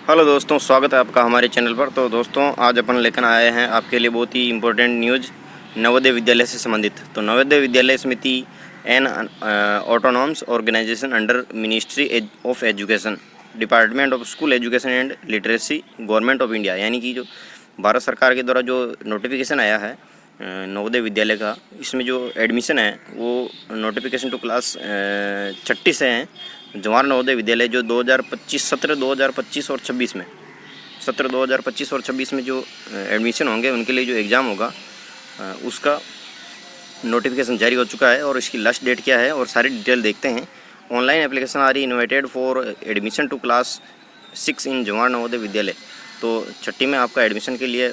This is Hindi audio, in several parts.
हेलो दोस्तों, स्वागत है आपका हमारे चैनल पर। तो दोस्तों, आज अपन लेकर आए हैं आपके लिए बहुत ही इम्पोर्टेंट न्यूज़ नवोदय विद्यालय से संबंधित। तो Navodaya Vidyalaya Samiti an autonomous organisation under ministry of education, department of school education and literacy, government of India, यानी कि जो भारत सरकार के द्वारा जो नोटिफिकेशन आया है नवोदय विद्यालय का, इसमें जो एडमिशन है वो नोटिफिकेशन टू क्लास 6 से हैं। जवाहर नवोदय विद्यालय जो 2025 सत्र 2025 और 26 में सत्र 2025 और 26 में जो एडमिशन होंगे उनके लिए जो एग्ज़ाम होगा उसका नोटिफिकेशन जारी हो चुका है। और इसकी लास्ट डेट क्या है और सारी डिटेल देखते हैं। Online application are invited for admission to class 6 in Jawahar Navodaya Vidyalaya. तो 6 में आपका एडमिशन के लिए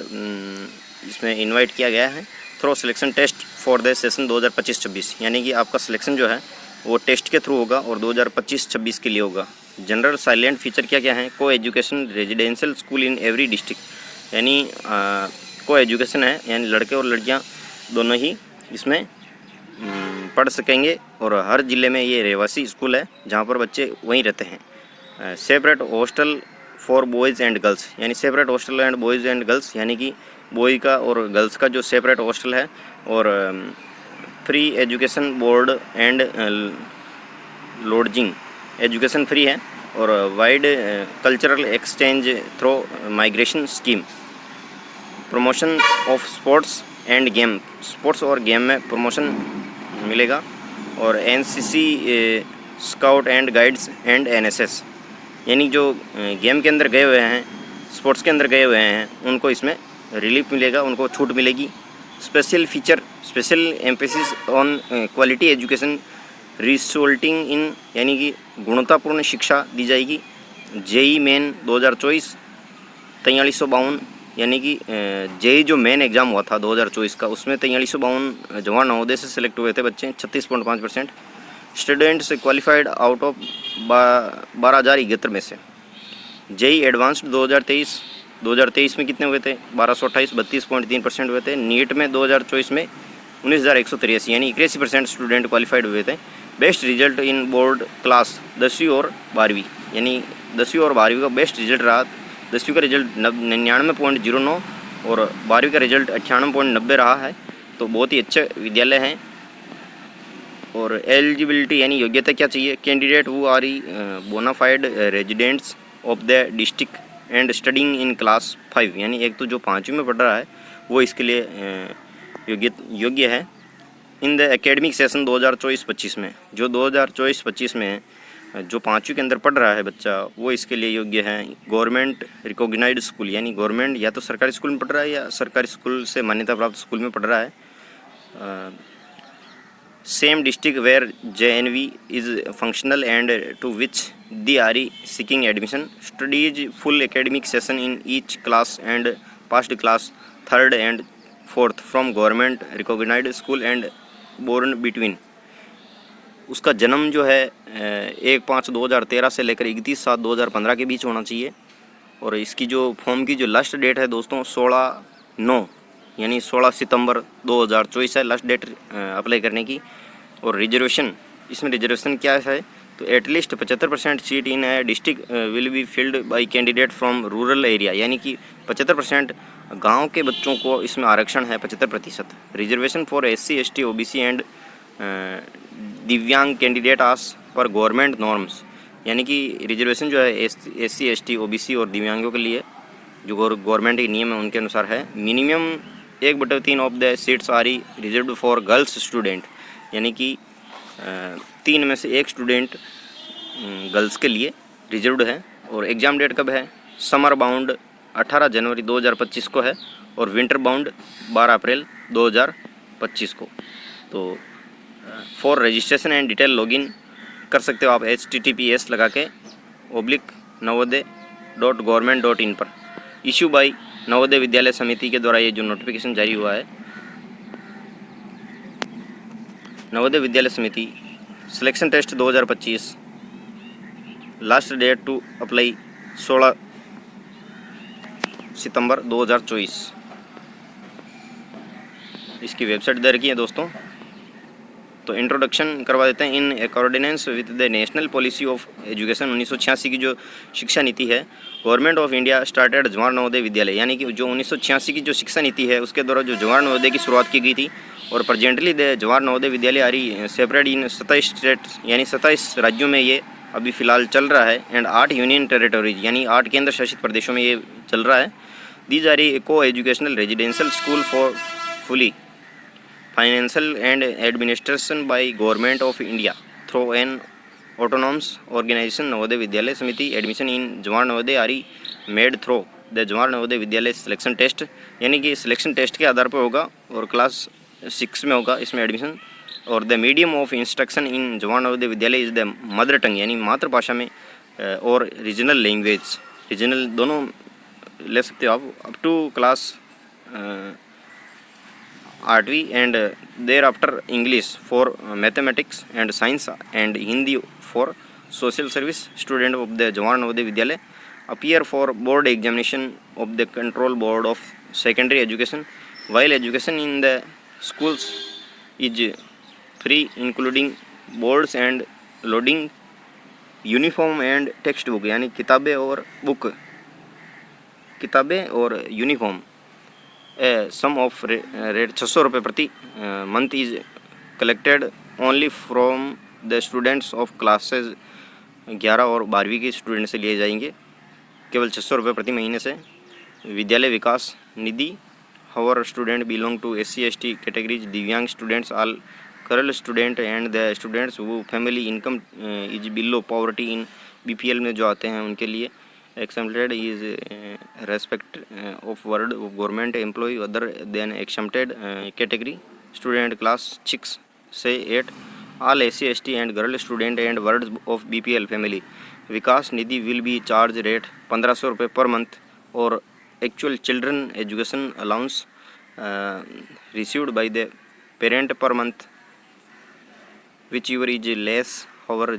इसमें इनवाइट किया गया है through selection test for the session 2025-26, यानी कि आपका सिलेक्शन जो है वो टेस्ट के थ्रू होगा और 2025-26 के लिए होगा। जनरल साइलेंट फीचर क्या क्या है? को education residential school in every district, यानी को एजुकेशन है, यानी लड़के और लड़कियां दोनों ही इसमें पढ़ सकेंगे और हर ज़िले में ये रहवासी स्कूल है जहाँ पर बच्चे वहीं रहते हैं। Separate hostel for boys and girls, यानी separate hostel and boys and girls, यानी कि बॉय का और गर्ल्स का जो सेपरेट हॉस्टल है। और free education board and lodging, education free है। और wide cultural exchange through migration scheme, promotion of sports end game, sports और गेम में प्रमोशन मिलेगा। और NCC, scout and guides and NSS, यानी जो गेम के अंदर गए हुए हैं, स्पोर्ट्स के अंदर गए हुए हैं, उनको इसमें रिलीफ मिलेगा, उनको छूट मिलेगी। Special feature, special emphasis on quality education resulting in, यानी कि गुणवत्तापूर्ण शिक्षा दी जाएगी। जेई मेन 2024 4352, यानी कि जेई जो मेन एग्ज़ाम हुआ था 2024 का, उसमें 4352 जवाहर नवोदय से सिलेक्ट हुए थे बच्चे, 36.5%। स्टूडेंट्स क्वालिफाइड आउट ऑफ 12,071 में से। जेई एडवांस्ड 2023 में कितने हुए थे? 1228, 32.3% हुए थे। नीट में 2024 में 19,183, यानी 81% स्टूडेंट क्वालिफाइड हुए थे। Best result in board class 10वीं और 12वीं, यानी 10वीं और 12वीं का बेस्ट रिजल्ट रहा। 10वीं का रिजल्ट 99.09 और 12वीं का रिजल्ट 98.90 रहा है। तो बहुत ही अच्छे विद्यालय हैं। और एलिजिबिलिटी, यानी योग्यता क्या चाहिए? Candidate who are bona fide residents of the district and studying in class 5, यानी एक तो जो 5वीं में पढ़ रहा है वो इसके लिए योग्य है। इन द एकेडमिक सेशन 2024-25 में, जो 2024-25 में जो 5वीं के अंदर पढ़ रहा है बच्चा, वो इसके लिए योग्य है। गवर्नमेंट रिकॉग्नाइज्ड स्कूल, यानी गवर्नमेंट या तो सरकारी स्कूल में पढ़ रहा है या सरकारी स्कूल से मान्यता प्राप्त स्कूल में पढ़ रहा है। Same district where JNV is functional and to which they are seeking admission. Studies full academic session in each class and past class 3rd and 4th from government recognized school and born between. उसका जन्म जो है 1/5/2013 से लेकर 31/7/2015 के बीच होना चाहिए। और इसकी जो फॉर्म की जो लास्ट डेट है दोस्तों 16/9, यानी 16 सितंबर 2024 है लास्ट डेट अप्लाई करने की। और रिजर्वेशन, इसमें रिजर्वेशन क्या है? तो एटलीस्ट 75% सीट इन है district will be filled by candidate from rural area, यानी कि 75% गांव के बच्चों को इसमें आरक्षण है, 75%। Reservation for SC ST OBC and दिव्यांग कैंडिडेट आस पर गवर्नमेंट नॉर्म्स, यानी कि रिजर्वेशन जो है SC ST OBC और दिव्यांगों के लिए जो गवर्नमेंट के नियम है उनके अनुसार है। Minimum 1/3 of the seats are reserved for girls student, यानी कि 3 में से 1 स्टूडेंट गर्ल्स के लिए रिजर्व्ड है। और एग्ज़ाम डेट कब है? समर बाउंड 18 जनवरी 2025 को है और विंटर बाउंड 12 अप्रैल 2025 को। तो for registration and detail login कर सकते हो आप https लगा के /navodaya.government.in पर। इशू बाई नवोदय विद्यालय समिति के द्वारा ये जो नोटिफिकेशन जारी हुआ है, Navodaya Vidyalaya Samiti selection test 2025, last date to apply 16 सितंबर 2024। इसकी वेबसाइट दे रखी है दोस्तों। तो इंट्रोडक्शन करवा देते हैं। In accordance with the national policy of education 1986 की जो शिक्षा नीति है, government of India started Jawahar Navodaya Vidyalaya, यानी कि जो 1986 की जो शिक्षा नीति है उसके द्वारा जो जवाहर नवोदय की शुरुआत की गई थी। और प्रेजेंटली द जवाहर नवोदय विद्यालय आ रही सेपरेट इन 27 स्टेट, यानी 27 राज्यों में ये अभी फ़िलहाल चल रहा है, एंड 8 यूनियन टेरिटोरीज यानी 8 केंद्र शासित प्रदेशों में ये चल रहा है। These are co-educational residential school for fully financial and administration by government of India through an autonomous organisation Navodaya Vidyalaya Samiti. Admission in Jawahar Navodaya are made through the Jawahar Navodaya Vidyalaya selection test, यानी कि सिलेक्शन टेस्ट के आधार पर होगा और क्लास 6 में होगा इसमें एडमिशन। और द मीडियम ऑफ इंस्ट्रक्शन इन जवाहर नवोदय विद्यालय इज़ द मदर टंग, यानी मातृभाषा में, और रीजनल लैंग्वेज, रीजनल दोनों ले सकते हो आप अप टू क्लास 8वीं, and there after English for mathematics and science and Hindi for social service. Student of the Jawahar Navodaya Vidyalaya appear for board examination of the control board of secondary education, while education in the schools is free including boards and loading uniform and text book, यानी किताबें और बुक, किताबें और यूनिफॉर्म। सम ऑफ रेट 600 रुपये प्रति month is collected only from the students of classes 11 और 12वीं के स्टूडेंट से लिए जाएंगे, केवल 600 रुपये प्रति महीने से। विद्यालय विकास निधि, however student belong to SC/ST categories, दिव्यांग students, all current student and the students who family income is below poverty in BPL में जो आते हैं उनके लिए exempted is respect of word of government employee other than exempted category student class 6 से 8, all SC/ST and girl student and words of BPL family। Vikas Nidhi will be charge rate 1500 रुपये पर मंथ, और actual children education allowance received by the parent per month whichever is less, however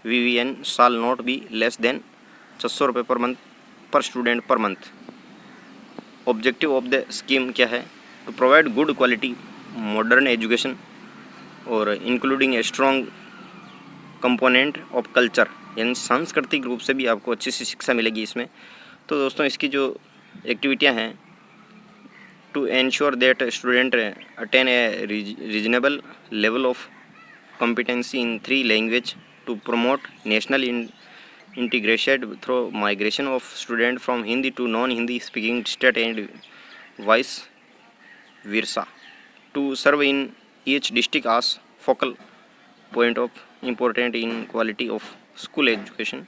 VVN shall not be less than 600 रुपये पर मंथ पर स्टूडेंट पर month. Objective of the scheme क्या है? To provide good quality modern education और including a strong component of culture, यानी सांस्कृतिक रूप से भी आपको अच्छी सी शिक्षा मिलेगी इसमें। तो दोस्तों इसकी जो एक्टिविटियां हैं, to ensure that student attain a reasonable level of competency in 3 language, to promote national integration through migration of student from Hindi to non Hindi speaking state and vice versa, to serve in each district as focal point of important in quality of school education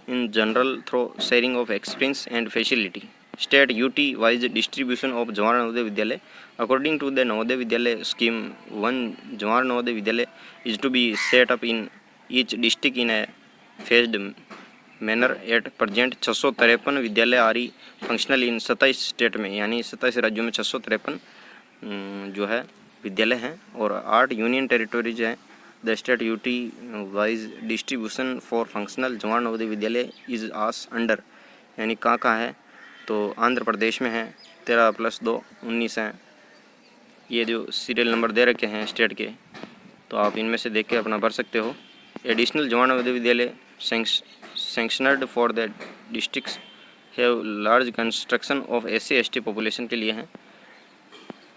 in general through sharing of experience and facility। State UT wise distribution of Jawahar Navodaya Vidyalaya according to the Navodaya Vidyalaya scheme 1, Jawahar Navodaya Vidyalaya is to be set up in each district in a phased manner। at present 653 विद्यालय आरी फंक्शनल इन 27 स्टेट में, यानी 27 राज्यों में 653 जो है विद्यालय हैं, और 8 यूनियन टेरिटोरीज हैं। The state UT wise distribution for functional Jawahar Navodaya विद्यालय इज आस अंडर, यानी कहाँ है? तो आंध्र प्रदेश में है 13 + 2 19 हैं। ये जो सीरियल नंबर दे रखे हैं स्टेट के, तो आप इनमें से देख के अपना भर सकते हो। Additional Jawahar Navodaya Vidyalaya sanctioned for the districts have large construction of SC/ST population के लिए हैं।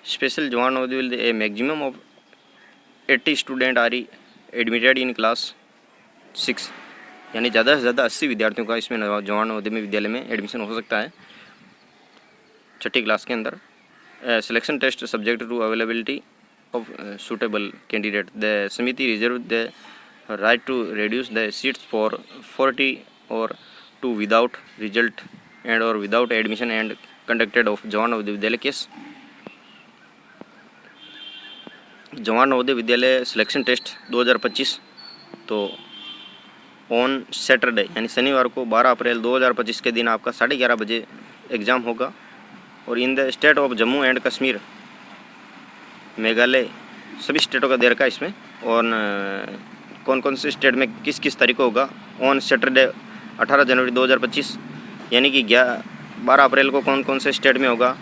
Special Jawahar Navodaya Vidyalaya a maximum of 80 student are admitted in class 6, यानी ज़्यादा से ज़्यादा 80 विद्यार्थियों का इसमें जवाहर नवोदय विद्यालय में एडमिशन हो सकता है 6ठी क्लास के अंदर। Selection test subject to availability of suitable candidate. The समिति reserve the right to reduce the seats for 40 or to without result and or without admission and conducted of Jawahar Navodaya विद्यालय case. Jawahar Navodaya Vidyalaya selection test 2025, तो ऑन सैटरडे यानी शनिवार को 12 अप्रैल 2025 के दिन आपका 11:30 बजे एग्ज़ाम होगा। और in the state of Jammu and Kashmir, Meghalaya, सभी स्टेटों का दे रखा है इसमें, और कौन कौन से स्टेट में किस किस तारीख को होगा। ऑन सैटरडे 18 जनवरी 2025, यानी कि 12 अप्रैल को कौन कौन से स्टेट में होगा?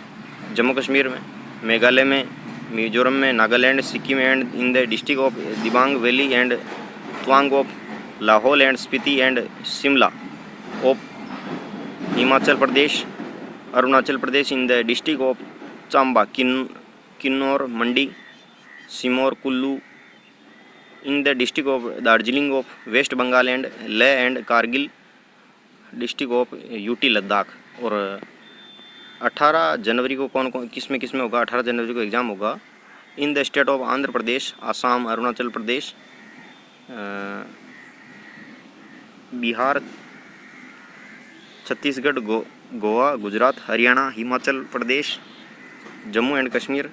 जम्मू कश्मीर में, मेघालय में, मिजोरम में, Nagaland, Sikkim and in the district of Dibang Valley and Tawang of Lahaul and Spiti and Shimla of Himachal Pradesh, Arunachal Pradesh in the district of Chamba, Kinnaur, Mandi, Sirmaur, Kullu in the district of Darjeeling of West Bengal and Leh and Kargil district of UT Ladakh. और 18 जनवरी को कौन कौन किस में होगा? 18 जनवरी को एग्ज़ाम होगा in the state of Andhra Pradesh, Assam, Arunachal Pradesh, Bihar, Chhattisgarh, Goa, Gujarat, Haryana, Himachal Pradesh, Jammu and Kashmir,